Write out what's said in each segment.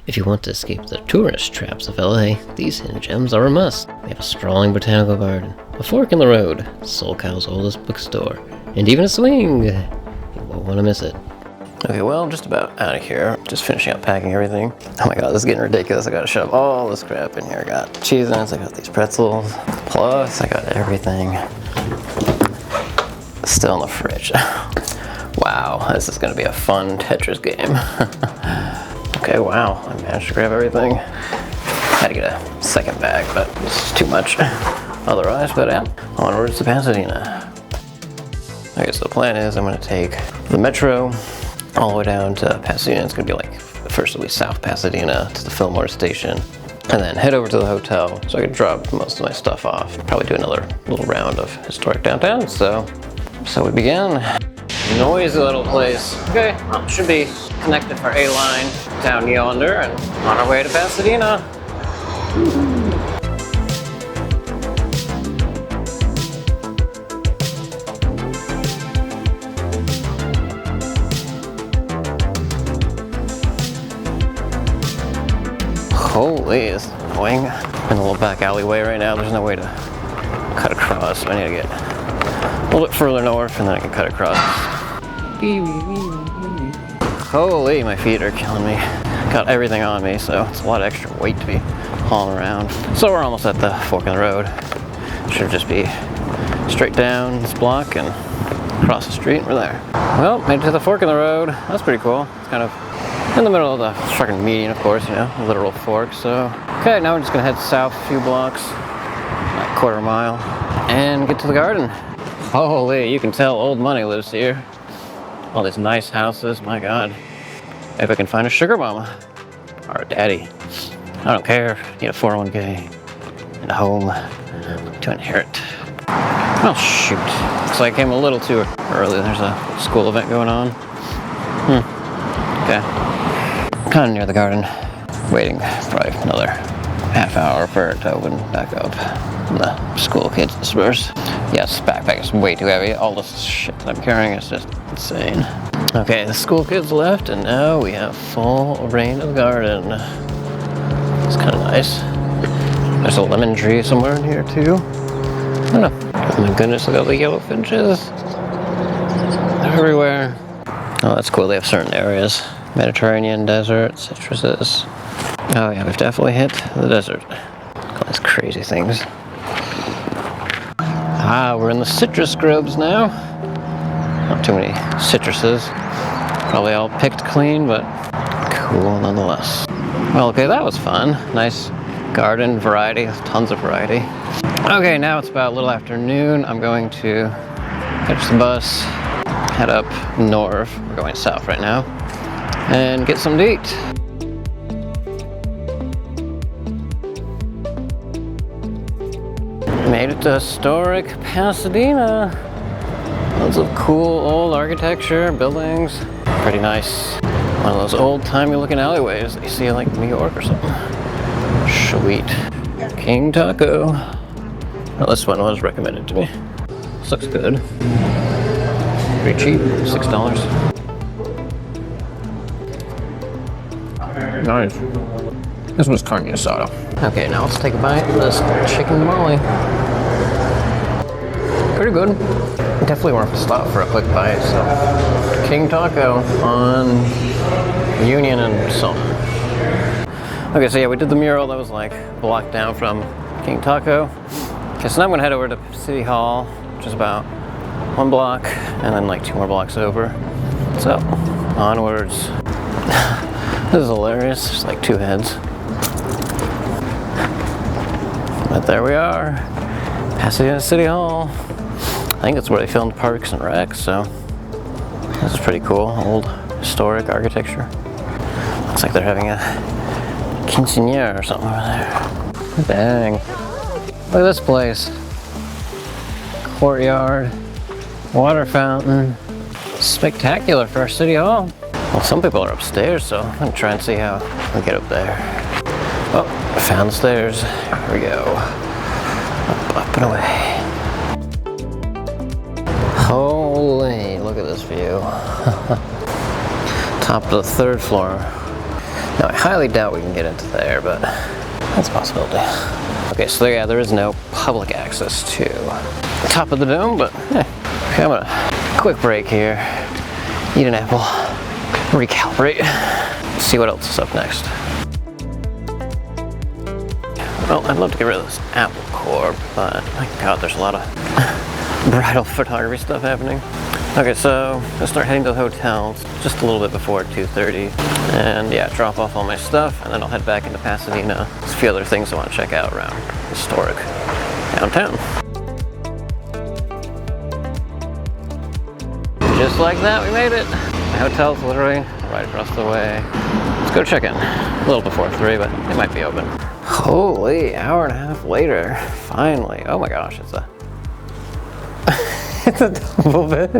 If you want to escape the tourist traps of LA, these hidden gems are a must. We have a sprawling botanical garden, a fork in the road, SoCal's oldest bookstore, and even a swing. You won't want to miss it. Okay, well, I'm just about out of here. Just finishing up packing everything. Oh my god, this is getting ridiculous. I gotta shove all this crap in here. I got cheese onions, I got these pretzels, plus I got everything still in the fridge. Wow, this is gonna be a fun Tetris game. Okay, wow, I managed to grab everything. Had to get a second bag, but it's too much otherwise, but yeah, onwards to Pasadena. Okay, so the plan is I'm gonna take the metro all the way down to Pasadena. It's gonna be like first it'll be South Pasadena to the Fillmore station, and then head over to the hotel so I can drop most of my stuff off. Probably do another little round of historic downtown, so we begin. Noisy little place. Okay, well, should be connected for A line down yonder and on our way to Pasadena. Holy, it's annoying. In a little back alleyway right now, there's no way to cut across, so I need to get a little bit further north and then I can cut across. Holy, my feet are killing me. Got everything on me, so it's a lot of extra weight to be hauling around. So we're almost at the fork in the road. Should just be straight down this block and across the street and we're there. Well, made it to the fork in the road. That's pretty cool. It's kind of in the middle of the fucking median, of course, you know, a literal fork. So, okay, now we're just gonna head south a few blocks, about a quarter mile, and get to the garden. Holy, you can tell old money lives here. All these nice houses, my god. If I can find a sugar mama or a daddy. I don't care. Need a 401k and a home to inherit. Oh shoot. Looks like I came a little too early. There's a school event going on. Okay. Kind of near the garden. Waiting probably another half hour for it to open back up. The school kids disperse. Yes, backpack is way too heavy. All this shit that I'm carrying is just insane. Okay, the school kids left, and now we have full reign of the garden. It's kind of nice. There's a lemon tree somewhere in here too. I don't know. Oh my goodness, look at all the yellow finches. They're everywhere. Oh, that's cool. They have certain areas. Mediterranean desert, citruses. Oh yeah, we've definitely hit the desert. All these crazy things. Ah, we're in the citrus groves now. Not too many citruses. Probably all picked clean, but cool nonetheless. Well, okay, that was fun. Nice garden variety, tons of variety. Okay, now it's about a little after noon. I'm going to catch the bus, head up north. We're going south right now, and get something to eat. Made it to historic Pasadena. Lots of cool old architecture, buildings. Pretty nice. One of those old-timey looking alleyways that you see in like New York or something. Sweet. King Taco. Well, this one was recommended to me. This looks good. Pretty cheap, $6. Nice. This one's carne asada. Okay, now let's take a bite of this chicken tamale. Pretty good. Definitely worth a stop for a quick bite. So, King Taco on Union and something. Okay, so yeah, we did the mural that was like blocked down from King Taco. Okay, so now I'm gonna head over to City Hall, which is about 1 block, and then like 2 more blocks over. So, onwards. This is hilarious. There's like 2 heads. But there we are, Pasadena City Hall. I think that's where they filmed Parks and Rec, so this is pretty cool. Old historic architecture. Looks like they're having a quinceañera or something over there. Dang. Look at this place. Courtyard, water fountain. Spectacular for our City Hall. Well, some people are upstairs, so I'm gonna try and see how we get up there. Oh, I found the stairs. Here we go. Up and away. Holy, look at this view. Top of the 3rd floor. Now, I highly doubt we can get into there, but that's a possibility. Okay, so yeah, there is no public access to the top of the dome, but okay, I'm gonna quick break here, eat an apple, recalibrate, see what else is up next. Well, I'd love to get rid of this apple core, but my god, there's a lot of bridal photography stuff happening. Okay, so I'll start heading to the hotel just a little bit before 2:30, and yeah, drop off all my stuff, and then I'll head back into Pasadena. There's a few other things I want to check out around historic downtown. Just like that, we made it. My hotel's literally right across the way. Let's go check in. A little before 3, but it might be open. Holy, hour and a half later, finally. Oh my gosh, it's a it's a double bed.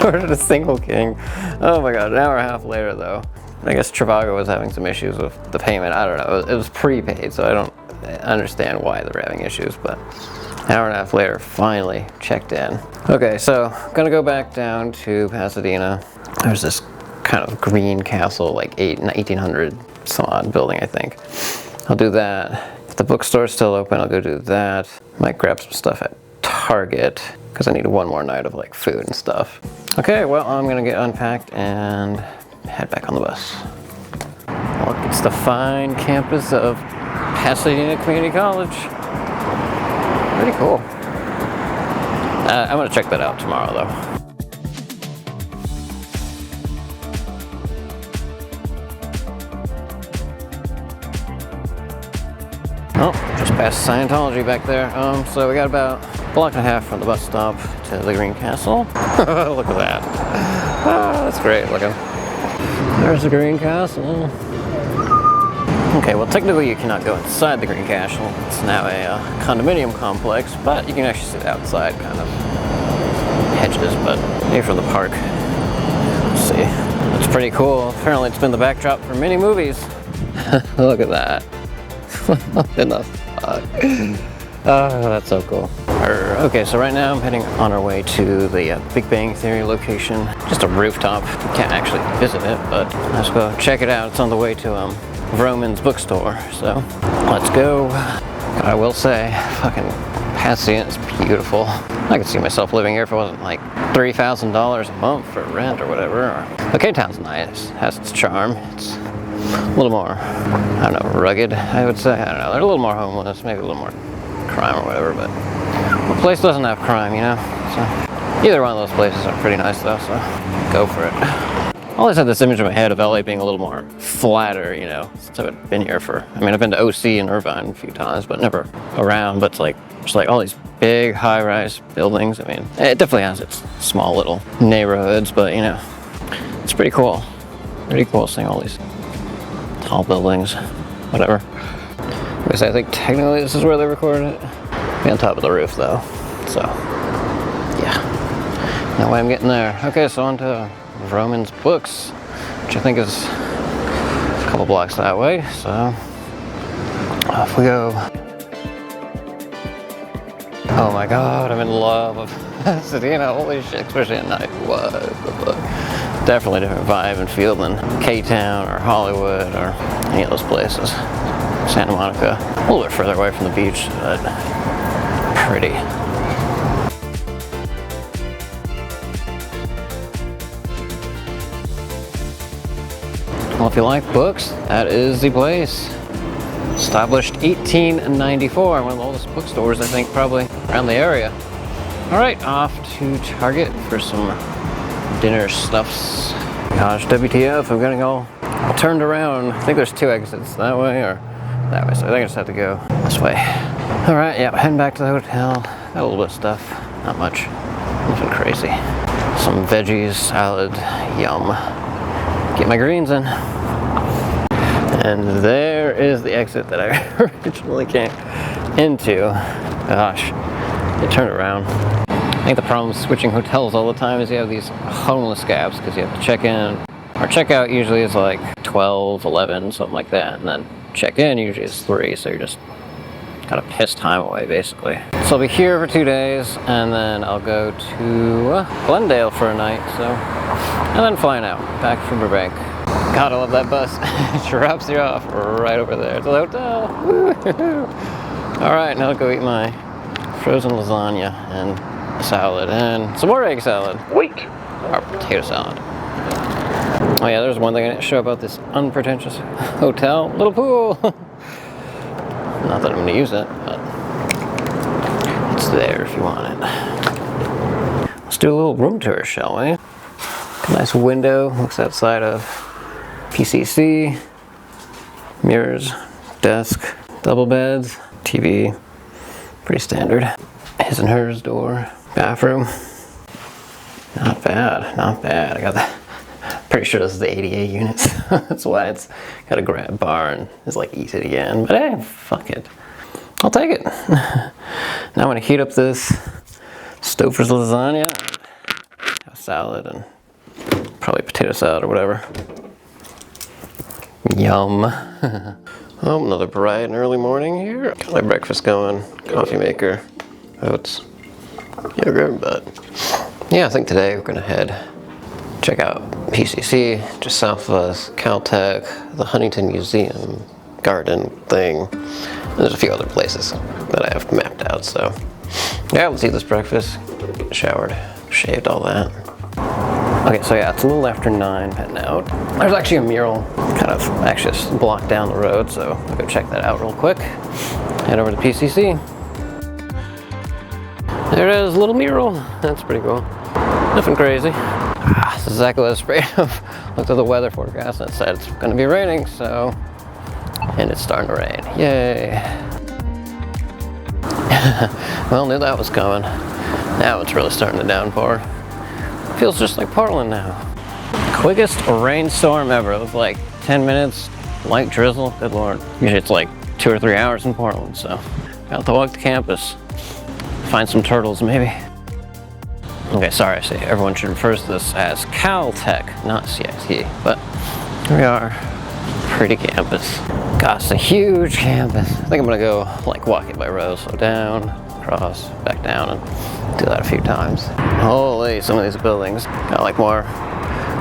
Ordered a single king. Oh my god, an hour and a half later though. I guess Trivago was having some issues with the payment. I don't know. It was prepaid, so I don't understand why they're having issues, but an hour and a half later, finally checked in. Okay, so gonna go back down to Pasadena. There's this kind of green castle, like 1800 some odd building, I think. I'll do that. If the bookstore's still open, I'll go do that. Might grab some stuff at Target, because I need one more night of like food and stuff. Okay, well, I'm gonna get unpacked and head back on the bus. Look, it's the fine campus of Pasadena Community College. Pretty cool. I'm gonna check that out tomorrow though. Oh, just past Scientology back there. So we got about a block and a half from the bus stop to the Green Castle. Look at that. Ah, that's great looking. There's the Green Castle. Okay, well technically you cannot go inside the Green Castle. It's now a condominium complex, but you can actually sit outside kind of hedges, but maybe from the park. Let's see. It's pretty cool. Apparently it's been the backdrop for many movies. Look at that. What in the fuck? Oh, that's so cool. Okay, so right now I'm heading on our way to the Big Bang Theory location. Just a rooftop. You can't actually visit it, but let's go check it out. It's on the way to Vroman's bookstore, so let's go. God, I will say, fucking Pasadena is beautiful. I could see myself living here if it wasn't like $3,000 a month for rent or whatever. Koreatown's nice, has its charm. It's a little more, I don't know, rugged, I would say. I don't know, they're a little more homeless, maybe a little more crime or whatever, but the place doesn't have crime, you know? So either one of those places are pretty nice though, so go for it. I always had this image in my head of LA being a little more flatter, you know, since I've been here for, I mean, I've been to OC and Irvine a few times, but never around, but it's like, just like all these big high-rise buildings. I mean, it definitely has its small little neighborhoods, but you know, it's pretty cool. Pretty cool seeing all these tall buildings, whatever. I guess I think technically this is where they recorded it. Be on top of the roof though, so yeah. No way I'm getting there. Okay, so on to Vroman's Books, which I think is a couple blocks that way, so off we go. Oh my god, I'm in love with Pasadena, holy shit, especially at night. What the fuck? Definitely different vibe and feel than K-Town or Hollywood or any of those places. Santa Monica, a little bit further away from the beach, but pretty. Well, if you like books, that is the place. Established 1894, one of the oldest bookstores, I think, probably around the area. All right, off to Target for some dinner stuffs. Gosh, WTF, I'm getting all turned around. I think there's two exits, that way or that way, so I think I just have to go this way. All right, yeah, heading back to the hotel. Got a little bit of stuff, not much, nothing crazy. Some veggies, salad, yum. Get my greens in. And there is the exit that I originally came into. Gosh, they turned around. I think the problem with switching hotels all the time is you have these homeless gaps because you have to check in. Our checkout usually is like 12, 11, something like that. And then check in usually is 3, so you're just gotta piss time away basically. So I'll be here for 2 days and then I'll go to Glendale for a night, so. And then flying out, back from Burbank. Gotta love that bus. It drops you off right over there to the hotel. Alright, now I'll go eat my frozen lasagna and salad and some more egg salad. Wait! Or potato salad. Oh yeah, there's one thing I didn't show about this unpretentious hotel. Little pool! Not that I'm going to use it, but it's there if you want it. Let's do a little room tour, shall we? A nice window, looks outside of PCC. Mirrors, desk, double beds, TV. Pretty standard. His and hers door, bathroom. Not bad, not bad. I got that. Pretty sure this is the ADA units. That's why it's got a grab bar and is like easy to get in. But hey, fuck it. I'll take it. Now I'm gonna heat up this Stouffer's lasagna, a salad, and probably potato salad or whatever. Yum. Oh, another bright and early morning here. Got my breakfast going. Coffee maker, oats, yogurt, but yeah, I think today we're gonna head check out PCC, just south of us, CalTech, the Huntington Museum garden thing. And there's a few other places that I have mapped out, so yeah, let's eat this breakfast, get showered, shaved, all that. Okay, so yeah, it's a little after 9, heading out. There's actually a mural kind of actually just blocked down the road, so I'll go check that out real quick. Head over to PCC. There it is, a little mural. That's pretty cool. Nothing crazy. This is exactly what I was afraid of. Looked at the weather forecast and it said it's going to be raining, so... And it's starting to rain. Yay! Well, knew that was coming. Now it's really starting to downpour. Feels just like Portland now. Quickest rainstorm ever. It was like 10 minutes, light drizzle. Good lord. Usually it's like 2 or 3 hours in Portland, so... Got to walk to campus. Find some turtles, maybe. Okay, sorry, I say everyone should refer to this as CalTech, not CIT, but here we are. Pretty campus. God, it's a huge campus. I think I'm gonna go like walk it by rows, so down, across, back down, and do that a few times. Holy, some of these buildings got like more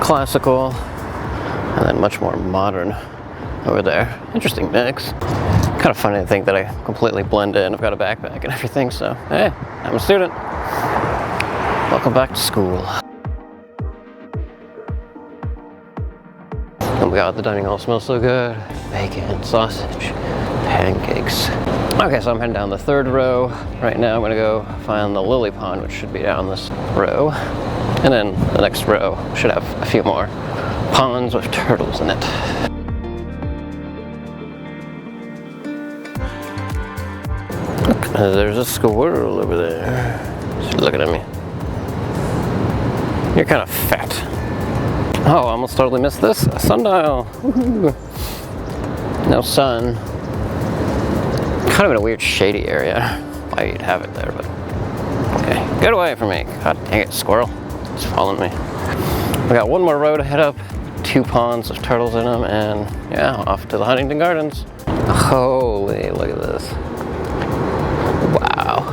classical and then much more modern over there. Interesting mix. Kind of funny to think that I completely blend in. I've got a backpack and everything, so hey, I'm a student. Welcome back to school. Oh my god, the dining hall smells so good. Bacon, sausage, pancakes. Okay, so I'm heading down the 3rd row. Right now I'm gonna go find the lily pond, which should be down this row. And then the next row should have a few more ponds with turtles in it. Look, there's a squirrel over there. She's looking at me. You're kind of fat. Oh, I almost totally missed this. A sundial. Woohoo. No sun. Kind of in a weird shady area. Why you'd have it there, but okay. Get away from me. God dang it, squirrel. It's following me. We got one more row to head up. 2 ponds of turtles in them, and yeah, off to the Huntington Gardens. Holy, look at this. Wow.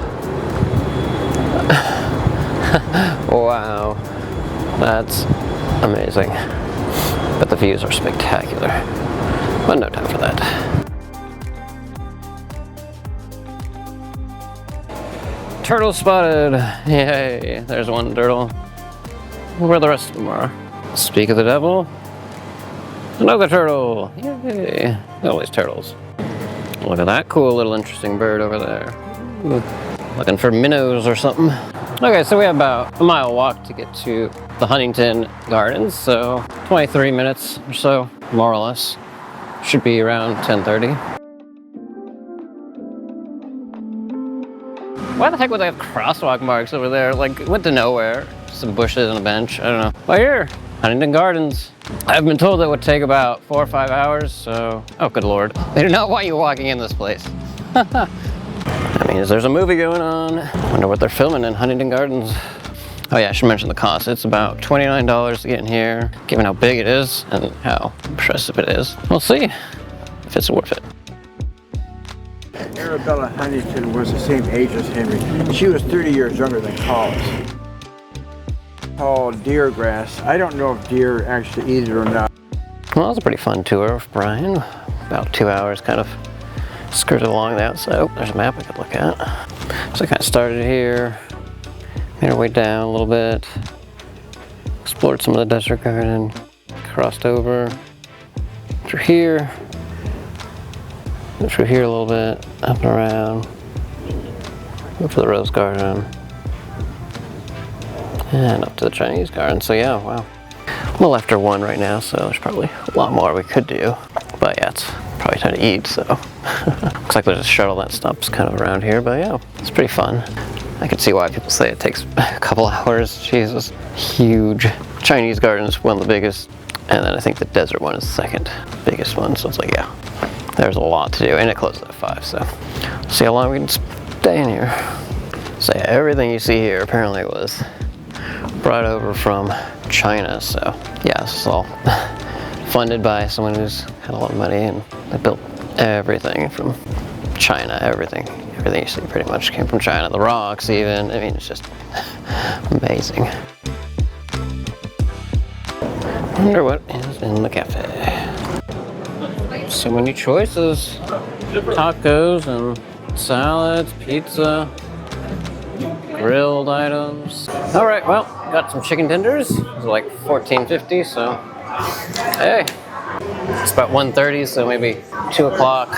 Wow. That's amazing. But the views are spectacular. But no time for that. Turtle spotted! Yay! There's one turtle. Where the rest of them are. Speak of the devil. Another turtle! Yay! Always turtles. Look at that cool little interesting bird over there. Ooh. Looking for minnows or something. Okay, so we have about a mile walk to get to the Huntington Gardens, so 23 minutes or so, more or less. Should be around 10:30. Why the heck would they have crosswalk marks over there? Like, it went to nowhere. Some bushes and a bench, I don't know. Well, here, Huntington Gardens. I've been told it would take about 4 or 5 hours, so... Oh, good lord. They do not want you walking in this place. That means there's a movie going on. Wonder what they're filming in Huntington Gardens. Oh yeah, I should mention the cost. It's about $29 to get in here, given how big it is and how impressive it is. We'll see if it's worth it. Arabella Huntington was the same age as Henry. She was 30 years younger than Collis. Called deer grass. I don't know if deer actually eat it or not. Well, that was a pretty fun tour of Brian. About 2 hours, kind of skirted along the outside. Oh, there's a map I could look at. So I kind of started here, made our way down a little bit, explored some of the desert garden, crossed over through here a little bit, up and around, up to the rose garden, and up to the Chinese garden. So yeah, wow. I'm a little after 1 right now, so there's probably a lot more we could do. But yeah, it's probably time to eat, so. Looks like there's a shuttle that stops kind of around here, but yeah, it's pretty fun. I can see why people say it takes a couple hours. Jesus, huge. Chinese garden is one of the biggest, and then I think the desert one is the second biggest one, so it's like, yeah, there's a lot to do, and it closes at 5, so see how long we can stay in here. So yeah, everything you see here apparently was brought over from China, so yeah, this is all funded by someone who's had a lot of money, and they built everything from China. Everything you see pretty much came from China. The rocks even, I mean, it's just amazing. I wonder what is in the cafe. So many choices. Tacos and salads, pizza, grilled items. All right, well, got some chicken tenders. Those are like $14.50, so hey. It's about 1:30, so maybe 2 o'clock.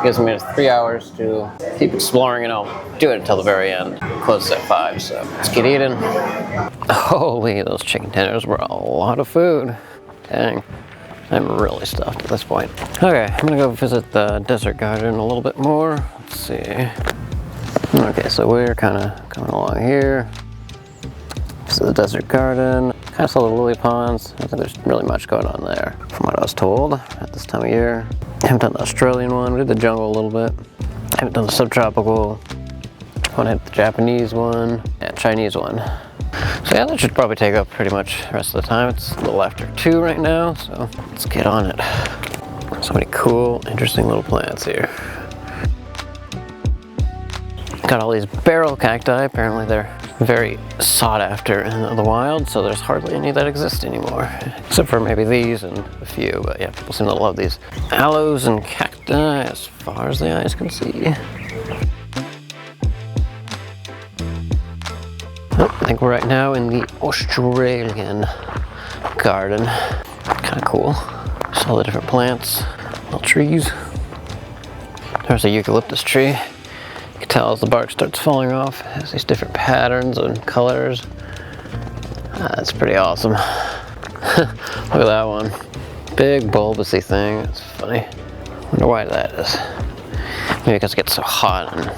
Gives me 3 hours to keep exploring, and I'll do it until the very end. Closes at 5, so let's get eating. Holy, those chicken tenders were a lot of food. Dang, I'm really stuffed at this point. Okay, I'm gonna go visit the desert garden a little bit more. Let's see. Okay, so we're kind of coming along here. This is the desert garden. Kind of saw the lily ponds. I don't think there's really much going on there, from what I was told at this time of year. I haven't done the Australian one. We did the jungle a little bit. I haven't done the subtropical. I want to hit the Japanese one and Chinese one. So yeah, that should probably take up pretty much the rest of the time. It's a little after 2 right now, so let's get on it. So many cool, interesting little plants here. Got all these barrel cacti. Apparently they're very sought after in the wild, so there's hardly any that exist anymore. Except for maybe these and a few, but yeah, people seem to love these. Aloes and cacti as far as the eyes can see. Oh, I think we're right now in the Australian garden. Kind of cool. Just all the different plants, little trees. There's a eucalyptus tree. You can tell as the bark starts falling off, it has these different patterns and colors. That's pretty awesome. Look at that one. Big bulbousy thing. It's funny. Wonder why that is. Maybe because it gets so hot and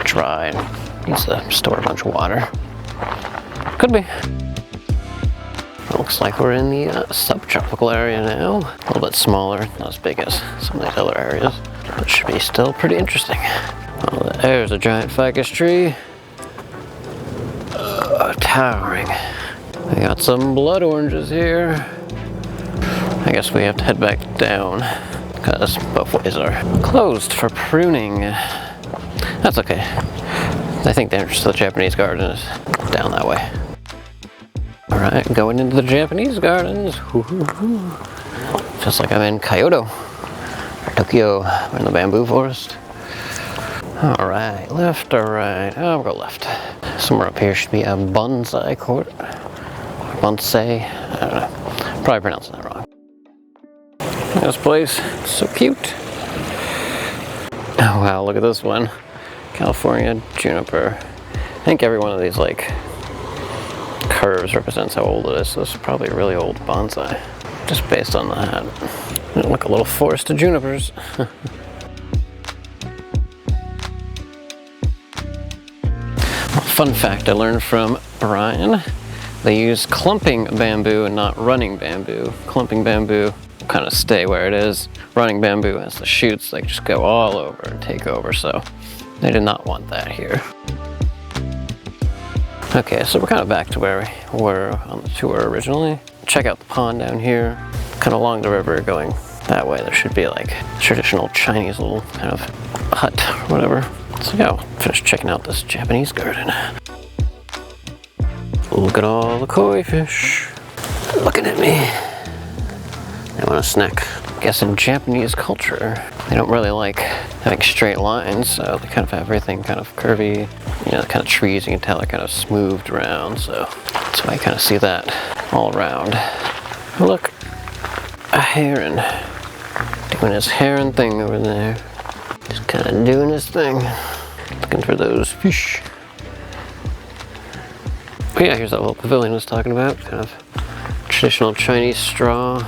dry and needs to store a bunch of water. Could be. It looks like we're in the subtropical area now. A little bit smaller, not as big as some of these other areas, but should be still pretty interesting. Oh, there's a giant ficus tree. Towering. We got some blood oranges here. I guess we have to head back down because both ways are closed for pruning. That's okay. I think the entrance to the Japanese garden is down that way. All right, going into the Japanese gardens. Just like I'm in Kyoto or Tokyo. We're in the bamboo forest. All right, left or right? Oh, we'll go left. Somewhere up here should be a bonsai court. Bonsai, I don't know. Probably pronouncing that wrong. This place, so cute. Oh wow, look at this one. California juniper. I think every one of these like curves represents how old it is, so this is probably a really old bonsai. Just based on that. Look, a little forest of junipers. Fun fact I learned from Brian, they use clumping bamboo and not running bamboo. Clumping bamboo kind of stay where it is. Running bamboo has the shoots that just go all over and take over, so they did not want that here. Okay, so we're kind of back to where we were on the tour originally. Check out the pond down here, kind of along the river going that way. There should be like traditional Chinese little kind of hut or whatever. So yeah, I'll finish checking out this Japanese garden. Look at all the koi fish looking at me. I want a snack. I guess in Japanese culture, they don't really like having straight lines, so they kind of have everything kind of curvy. You know, the kind of trees, you can tell are kind of smoothed around, so that's why you kind of see that all around. Oh, look, a heron doing his heron thing over there. Just kind of doing his thing. Looking for those fish. Oh yeah, here's that little pavilion I was talking about. Kind of traditional Chinese straw.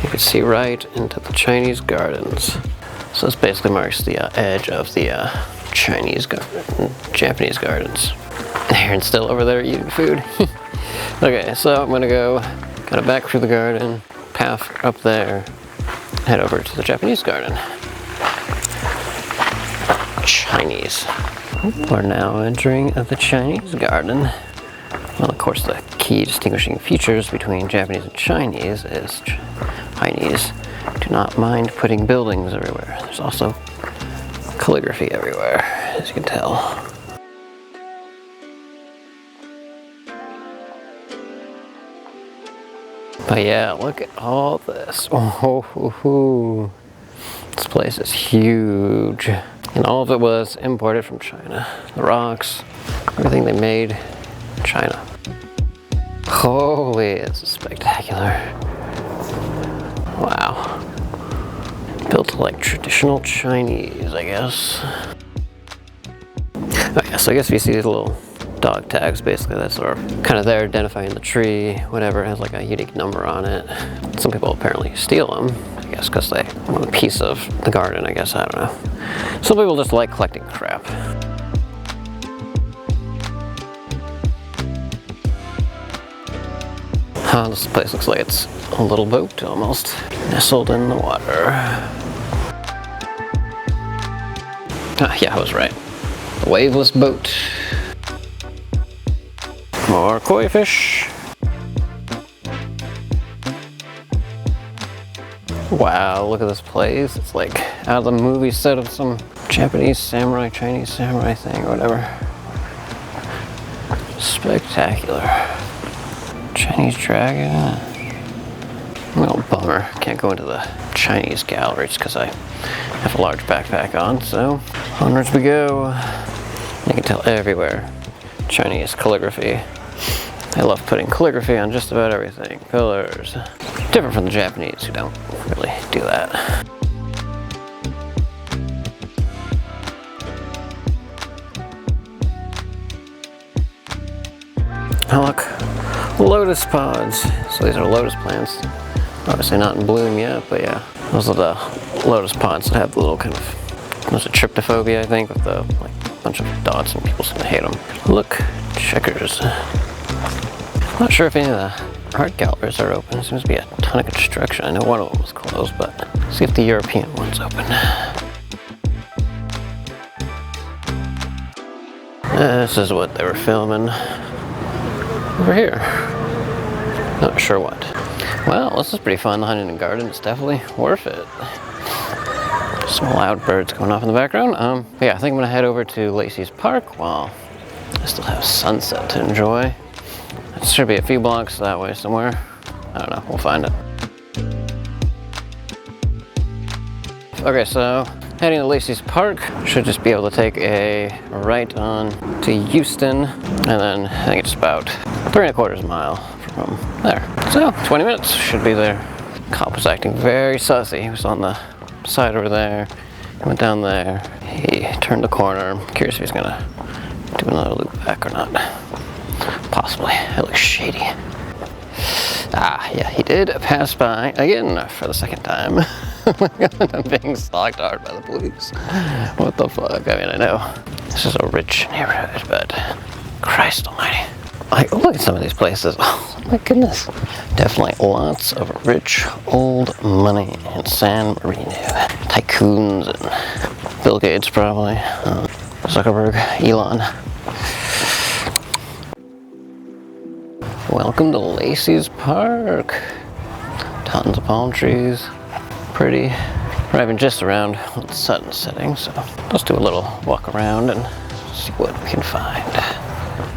You can see right into the Chinese gardens. So this basically marks the edge of the Japanese gardens. Aaron's still over there eating food. Okay, so I'm gonna go kind of back through the garden, path up there, head over to the Japanese garden. Chinese. We're now entering the Chinese garden. Well, of course, the key distinguishing features between Japanese and Chinese is Chinese do not mind putting buildings everywhere. There's also calligraphy everywhere, as you can tell. But yeah, look at all this. Oh, this place is huge. And all of it was imported from China. The rocks, everything they made in China. Holy, this is spectacular. Wow. Built like traditional Chinese, I guess. Oh yeah, so I guess if you see these little dog tags, basically that's sort of kind of there identifying the tree, whatever, it has like a unique number on it. Some people apparently steal them, I guess because they want a piece of the garden, I guess, I don't know. Some people just like collecting crap. This place looks like it's a little boat almost, nestled in the water. Yeah, I was right. The waveless boat. More koi fish. Wow, look at this place. It's like out of the movie set of some Japanese samurai, Chinese samurai thing or whatever. Spectacular. Chinese dragon. Well, bummer. Can't go into the Chinese galleries because I have a large backpack on, so onwards we go. You can tell everywhere. Chinese calligraphy. I love putting calligraphy on just about everything. Pillars. Different from the Japanese who don't really do that. Oh look, lotus pods. So these are lotus plants. Obviously not in bloom yet, but yeah. Those are the lotus pods that have the little kind of, there's a tryptophobia, I think, with the like bunch of dots and people seem to hate them. Look, checkers. Not sure if any of the art galleries are open. There seems to be a ton of construction. I know one of them was closed, but let's see if the European one's open. This is what they were filming over here. Not sure what. Well, this is pretty fun. The Huntington Gardens, it's definitely worth it. Some loud birds going off in the background. But yeah, I think I'm gonna head over to Lacy's Park while I still have sunset to enjoy. It should be a few blocks that way somewhere. I don't know, we'll find it. Okay, so heading to Lacy's Park. Should just be able to take a right on to Houston, and then I think it's about 3¼ mile from there. So 20 minutes, should be there. Cop was acting very sussy. He was on the side over there. He went down there. He turned the corner. I'm curious if he's gonna do another loop back or not. Possibly. It looks shady. Ah, yeah, he did pass by again for the second time. Oh my god, I'm being stalked hard by the police. What the fuck? I mean, I know this is a rich neighborhood, but Christ almighty. Like, look at some of these places. Oh my goodness. Definitely lots of rich old money in San Marino. Tycoons and Bill Gates probably. Zuckerberg, Elon. Welcome to Lacy's Park. Tons of palm trees. Pretty. Arriving just around when the sun's setting, so let's do a little walk around and see what we can find.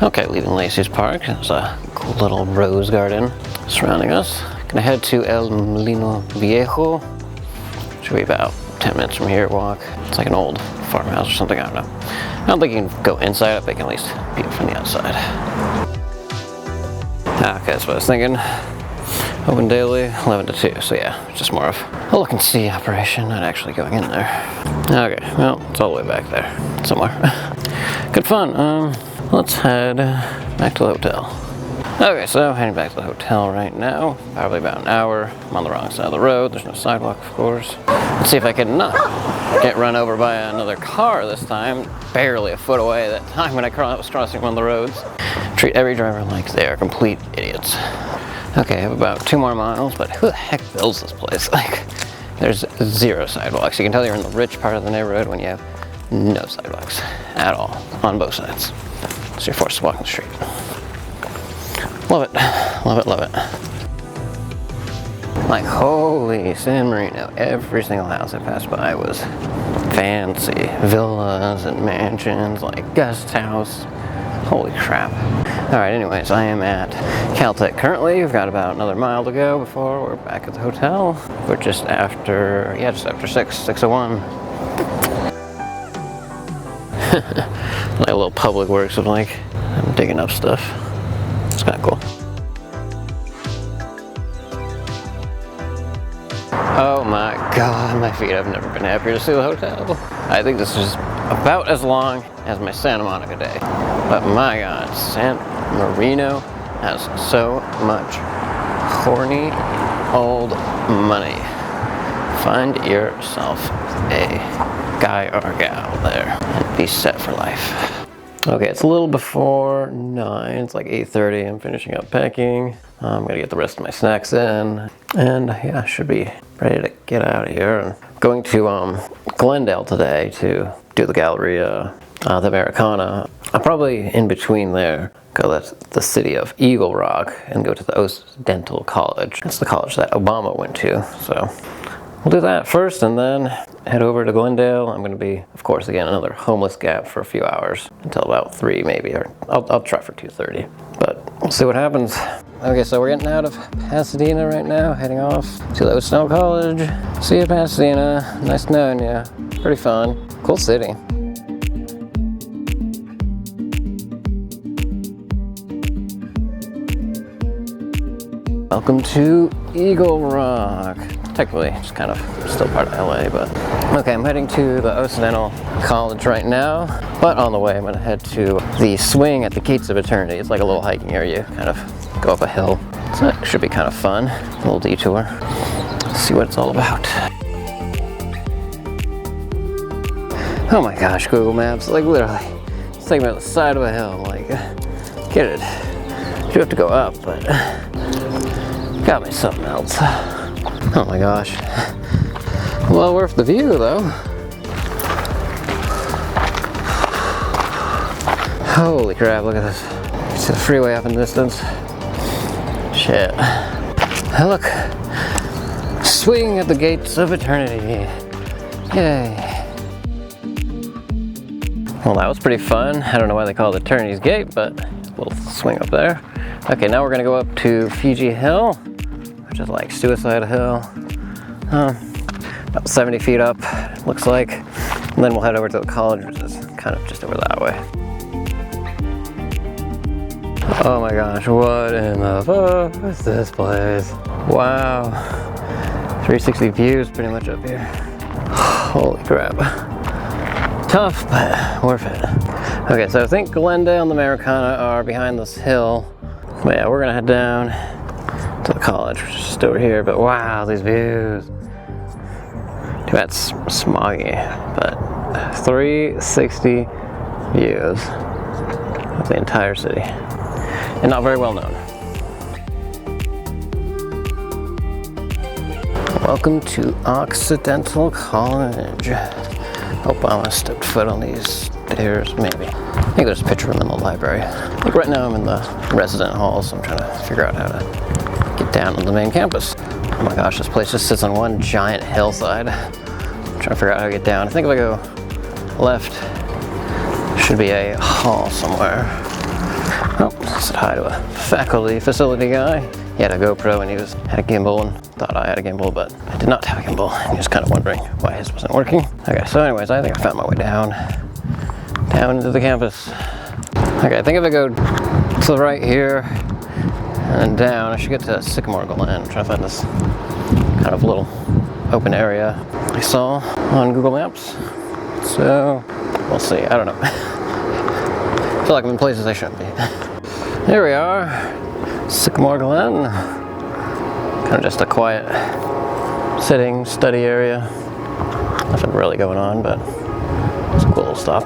Okay, leaving Lacy's Park. There's a cool little rose garden surrounding us. Gonna head to El Molino Viejo. Should be about 10 minutes from here, walk. It's like an old farmhouse or something, I don't know. I don't think you can go inside it, but you can at least view it from the outside. Okay, that's what I was thinking. Open daily, 11 to 2, so yeah, it's just more of a look and see operation, not actually going in there. Okay, well, it's all the way back there, somewhere. Good fun. Let's head back to the hotel. Okay, so heading back to the hotel right now, probably about an hour. I'm on the wrong side of the road, there's no sidewalk, of course. Let's see if I can not get run over by another car this time, barely a foot away that time when I was crossing one of the roads. Treat every driver like they are complete idiots. Okay, I have about 2 more miles, but who the heck builds this place? Like, there's 0 sidewalks. You can tell you're in the rich part of the neighborhood when you have no sidewalks at all, on both sides. So you're forced to walk the street. Love it, love it, love it. Like, holy San Marino, every single house I passed by was fancy. Villas and mansions, like guest house. Holy crap. Alright, anyways, I am at CalTech currently. We've got about another mile to go before we're back at the hotel. We're just after 6:01. Like a little public works of like, I'm digging up stuff. It's kind of cool. Oh my god, my feet. I've never been happier to see the hotel. I think this is about as long as my Santa Monica day. But my god, San Marino has so much horny old money. Find yourself a guy or gal there and be set for life. Okay, it's a little before 9, it's like 8:30. I'm finishing up packing. I'm gonna get the rest of my snacks in, and yeah, I should be ready to get out of here. I'm going to Glendale today to do the Galleria, the Americana. I'm probably in between there, go to the city of Eagle Rock and go to the Occidental College. That's the college that Obama went to, so we'll do that first and then head over to Glendale. I'm going to be, of course, again, another homeless gap for a few hours until about 3 maybe, or I'll try for 2:30, but we'll see what happens. Okay, so we're getting out of Pasadena right now, heading off to the Occidental College. See you, Pasadena. Nice knowing you. Pretty fun. Cool city. Welcome to Eagle Rock. Technically, it's kind of still part of LA, but okay, I'm heading to the Occidental College right now, but on the way I'm gonna head to the swing at the Gates of Eternity. It's like a little hiking area, kind of go up a hill. So it should be kind of fun, a little detour. See what it's all about. Oh my gosh, Google Maps, like literally, it's taking me on the side of a hill, like, get it. You do have to go up, but got me something else. Oh my gosh. Well worth the view though. Holy crap, look at this. See the freeway up in the distance. Shit. Hey, look. Swing at the Gates of Eternity. Yay. Well, that was pretty fun. I don't know why they call it Eternity's Gate, but a little swing up there. Okay, now we're gonna go up to Fiji Hill, which is like Suicide Hill. About 70 feet up, looks like. And then we'll head over to the college, which is kind of just over that way. Oh my gosh, what in the fuck is this place? Wow. 360 views pretty much up here. Holy crap. Tough, but worth it. Okay, so I think Glendale and the Americana are behind this hill. But yeah, we're gonna head down to the college, which is just over here. But wow, these views. Too bad it's smoggy, but 360 views of the entire city. And not very well known. Welcome to Occidental College. Obama stepped foot on these stairs, maybe. I think there's a picture of him in the library. Like right now I'm in the resident hall, so I'm trying to figure out how to get down to the main campus. Oh my gosh, this place just sits on one giant hillside. I'm trying to figure out how to get down. I think if I go left, should be a hall somewhere. Oh, said hi to a faculty facility guy. He had a GoPro and he had a gimbal and thought I had a gimbal, but I did not have a gimbal. And he was kind of wondering why his wasn't working. Okay, so anyways, I think I found my way down into the campus. Okay, I think if I go to the right here and down, I should get to Sycamore Glen. I'm trying to find this kind of little open area I saw on Google Maps. So we'll see. I don't know. I feel like I'm in places I shouldn't be. Here we are, Sycamore Glen. Kind of just a quiet sitting, study area. Nothing really going on, but it's a cool little stop.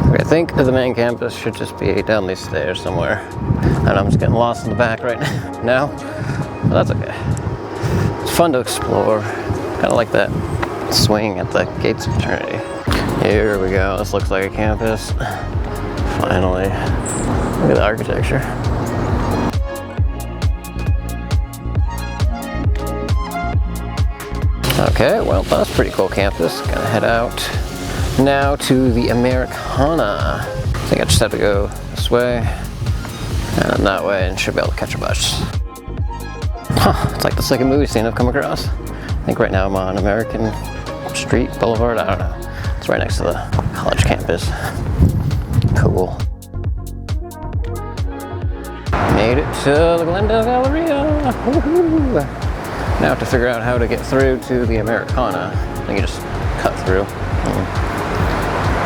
Okay, I think the main campus should just be down these stairs somewhere. And I'm just getting lost in the back right now. But that's okay. It's fun to explore. Kind of like that swing at the gates of eternity. Here we go. This looks like a campus. Finally. Look at the architecture. Okay, well, that's a pretty cool campus. Gonna head out now to the Americana. I think I just have to go this way and that way and should be able to catch a bus. Huh, it's like the second movie scene I've come across. I think right now I'm on American Street Boulevard, I don't know. It's right next to the college campus. Cool. Made it to the Glendale Galleria. Woohoo! Now I have to figure out how to get through to the Americana. I think you just cut through.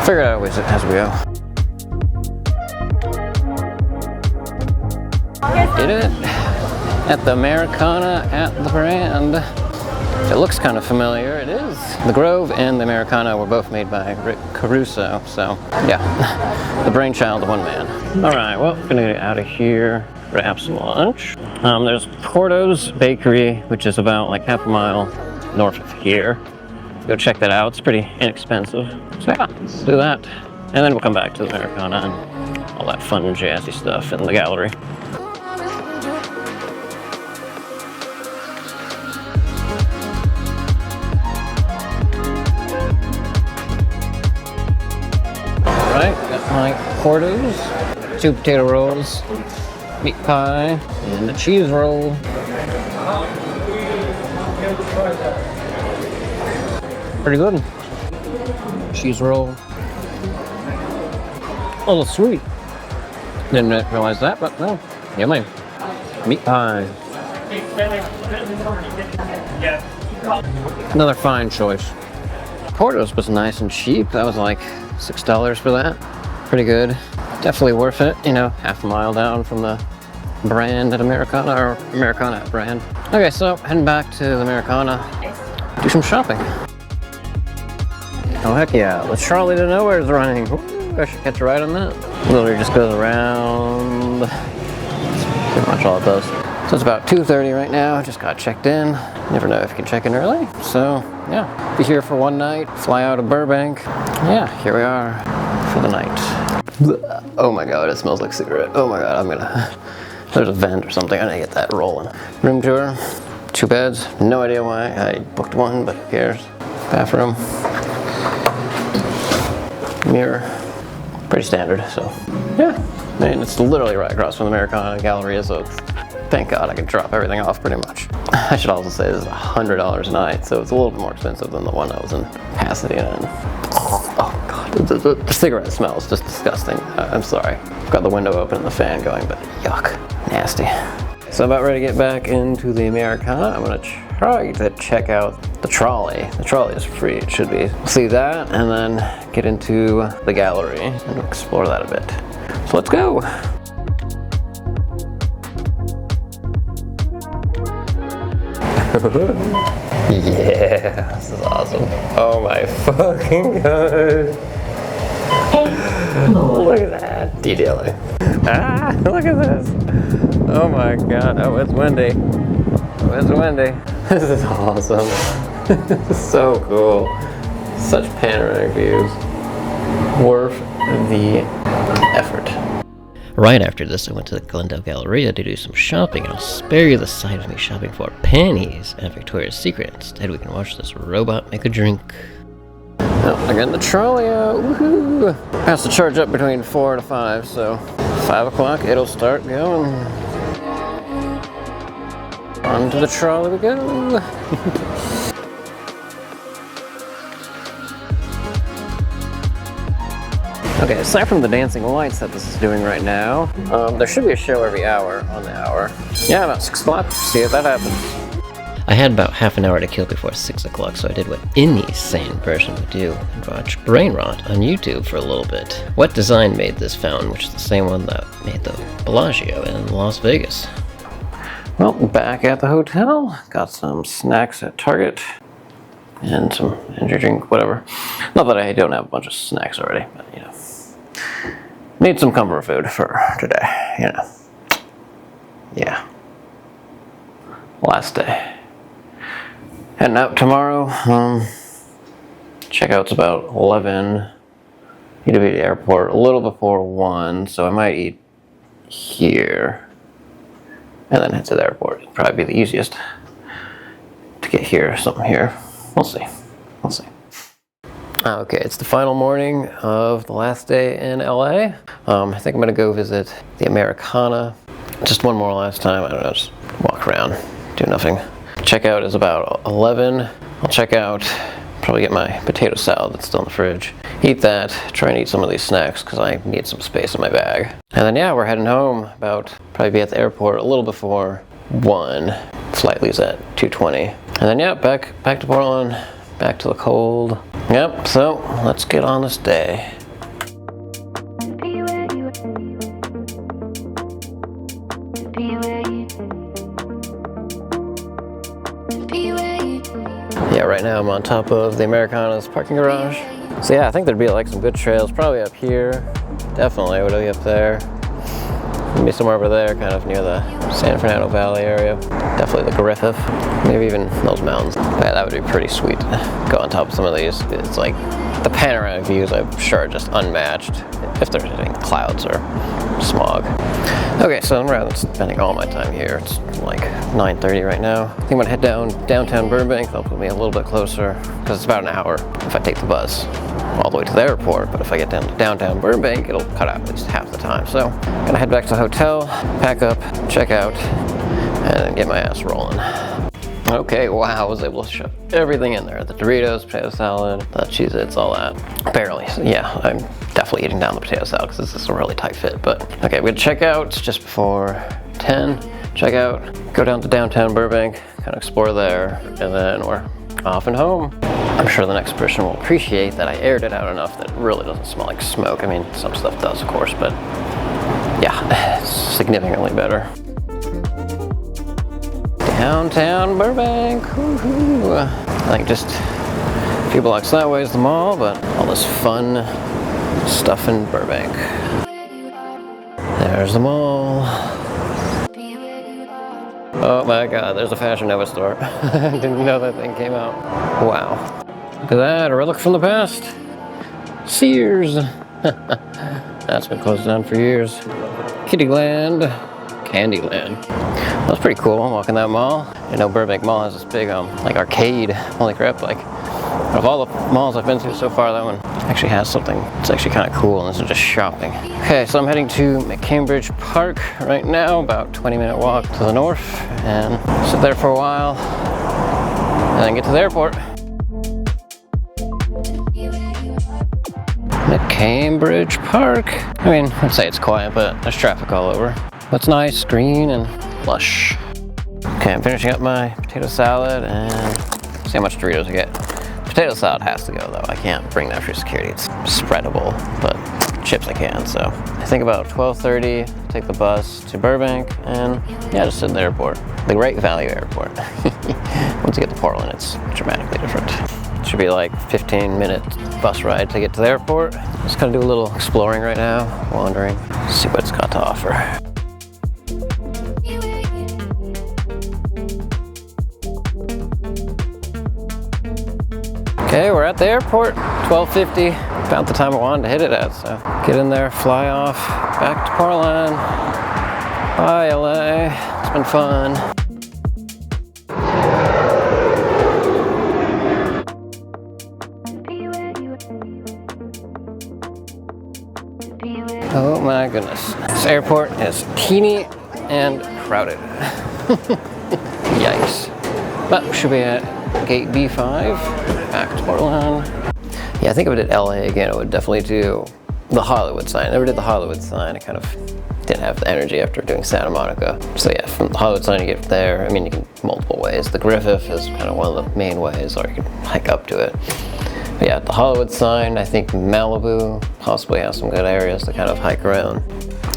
Figure it out as we go. Did it at the Americana at the brand. It looks kind of familiar. It is. The Grove and the Americana were both made by Rick Caruso, so yeah, the brainchild of one man. All right, well, gonna get out of here, grab some lunch. There's Porto's Bakery, which is about like half a mile north of here. Go check that out. It's pretty inexpensive. So yeah, let's do that. And then we'll come back to the Americana and all that fun jazzy stuff in the gallery. Alright, got my Portos, 2 potato rolls, meat pie, and a cheese roll. Pretty good. Cheese roll. A little sweet. Didn't realize that, but no. Yummy. Meat pie. Another fine choice. Porto's was nice and cheap. That was like $6 for that. Pretty good. Definitely worth it, you know, half a mile down from the brand at Americana, or Americana brand. Okay, so heading back to the Americana, do some shopping. Oh heck yeah, the Trolley to Nowhere is running. Ooh, I should catch a ride on that. Literally just goes around. That's pretty much all it does. So it's about 2:30 right now, just got checked in. Never know if you can check in early. So yeah, be here for one night, fly out of Burbank. Yeah, here we are for the night. Oh my god, it smells like cigarette. Oh my god, there's a vent or something. I need to get that rolling. Room tour, 2 beds. No idea why I booked one, but who cares? Bathroom. Mirror. Pretty standard, so yeah. I mean, it's literally right across from the Americana Galleria, so thank god I can drop everything off pretty much. I should also say this is $100 a night, so it's a little bit more expensive than the one I was in Pasadena. And, oh god, the cigarette smell is just disgusting. I'm sorry. I've got the window open and the fan going, but yuck, nasty. So I'm about ready to get back into the Americana. I'm gonna try to check out the Trolley. The Trolley is free, it should be. See that, and then get into the gallery and explore that a bit. So let's go. Yeah, this is awesome. Oh my fucking god. Look at that. Detailing. Ah, look at this. Oh my god. Oh, it's windy. Oh, it's windy. This is awesome. This is so cool. Such panoramic views. Worth the effort. Right after this, I went to the Glendale Galleria to do some shopping, and I'll spare you the sight of me shopping for panties at Victoria's Secret. Instead, we can watch this robot make a drink. Oh, again, the trolley out. Woohoo! Has to charge up between 4 to 5, so 5 o'clock, it'll start going. Onto the trolley we go. Okay, aside from the dancing lights that this is doing right now, there should be a show every hour on the hour. Yeah, about 6 o'clock. See if that happens. I had about half an hour to kill before 6 o'clock, so I did what any sane person would do and watch Brain Rot on YouTube for a little bit. What design made this fountain, which is the same one that made the Bellagio in Las Vegas? Well, back at the hotel, got some snacks at Target and some energy drink, whatever. Not that I don't have a bunch of snacks already, but you know. Need some comfort food for today, you know. Yeah. Last day. Heading out tomorrow. Checkout's about 11. Need to be at the airport a little before 1, so I might eat here. And then head to the airport. It'd probably be the easiest to get here, something here. We'll see. We'll see. Okay, it's the final morning of the last day in LA. I think I'm gonna go visit the Americana. Just one more last time. I don't know, just walk around, do nothing. Checkout is about 11. I'll check out, probably get my potato salad that's still in the fridge. Eat that, try and eat some of these snacks because I need some space in my bag. And then yeah, we're heading home probably be at the airport a little before 1. Flight leaves at 2:20. And then yeah, back to Portland, back to the cold. Yep, so let's get on this day. Yeah, right now I'm on top of the Americana's parking garage. So yeah, I think there'd be like some good trails, probably up here. Definitely would be up there. Maybe somewhere over there, kind of near the San Fernando Valley area. Definitely the Griffith. Maybe even those mountains. Yeah, that would be pretty sweet. Go on top of some of these. It's like the panoramic views, I'm sure, are just unmatched. If there's any clouds or smog. Okay, so rather than spending all my time here, it's like 9:30 right now. I think I'm gonna head downtown Burbank. That'll put me a little bit closer, because it's about an hour if I take the bus all the way to the airport. But if I get down to downtown Burbank, it'll cut out at least half the time. So I'm gonna head back to the hotel, pack up, check out, and then get my ass rolling. Okay, wow, I was able to shove everything in there. The Doritos, potato salad, the Cheez-Its, all that. Barely. So yeah, I'm definitely eating down the potato salad because this is a really tight fit. But okay, we're gonna check out just before 10. Check out, go down to downtown Burbank, kind of explore there, and then we're off and home. I'm sure the next person will appreciate that I aired it out enough that it really doesn't smell like smoke. I mean, some stuff does, of course, but yeah, it's significantly better. Downtown Burbank, woohoo! I think just a few blocks that way is the mall, but all this fun stuff in Burbank. There's the mall. Oh my god, there's a Fashion Nova store. I didn't know that thing came out. Wow. Look at that, a relic from the past. Sears. That's been closed down for years. Kittyland. Candyland. That's pretty cool, walking that mall. You know, Burbank Mall has this big, like arcade. Holy crap, like, of all the malls I've been to so far, that one actually has something. It's actually kind of cool, and this is just shopping. Okay, so I'm heading to McCambridge Park right now, about 20-minute walk to the north, and sit there for a while, and then get to the airport. McCambridge Park. I mean, I'd say it's quiet, but there's traffic all over. That's nice, green, and lush. Okay, I'm finishing up my potato salad, and see how much Doritos I get. Potato salad has to go though. I can't bring that for security. It's spreadable, but chips I can. So I think about 12:30, take the bus to Burbank, and yeah, just sit in the airport. The Great Value Airport. Once you get to Portland, it's dramatically different. It should be like 15-minute bus ride to get to the airport. Just gonna do a little exploring right now, wandering, see what it's got to offer. Okay, we're at the airport, 12:50, about the time I wanted to hit it at, so get in there, fly off, back to Portland. Bye, LA, it's been fun. Oh my goodness, this airport is teeny and crowded. Yikes. But we should be at gate B5, back to Portland. Yeah, I think if I did LA again, I would definitely do the Hollywood sign. I never did the Hollywood sign. I kind of didn't have the energy after doing Santa Monica. So yeah, from the Hollywood sign you get there, I mean, you can multiple ways. The Griffith is kind of one of the main ways, or you can hike up to it. But yeah, the Hollywood sign, I think Malibu possibly has some good areas to kind of hike around.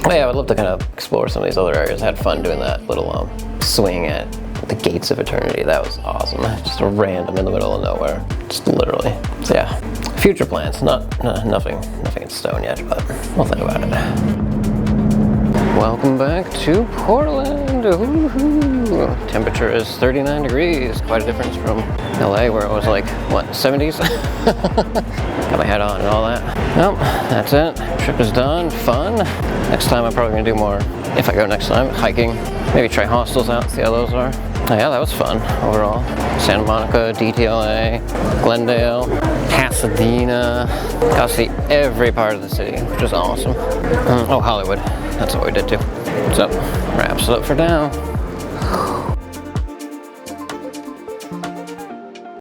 But yeah, I would love to kind of explore some of these other areas. I had fun doing that little swing at the Gates of Eternity. That was awesome. Just a random in the middle of nowhere, just literally. So yeah, future plans. Nothing in stone yet, but we'll think about it. Welcome back to Portland. Woo-hoo. Temperature is 39 degrees. Quite a difference from LA where it was like, what, 70s? Got my hat on and all that. Well, that's it. Trip is done. Fun. Next time I'm probably gonna do more, if I go next time, hiking. Maybe try hostels out, see how those are. Oh yeah, that was fun overall. Santa Monica, DTLA, Glendale, Pasadena. Got to see every part of the city, which is awesome. Oh, Hollywood. That's what we did too. So, wraps it up for now.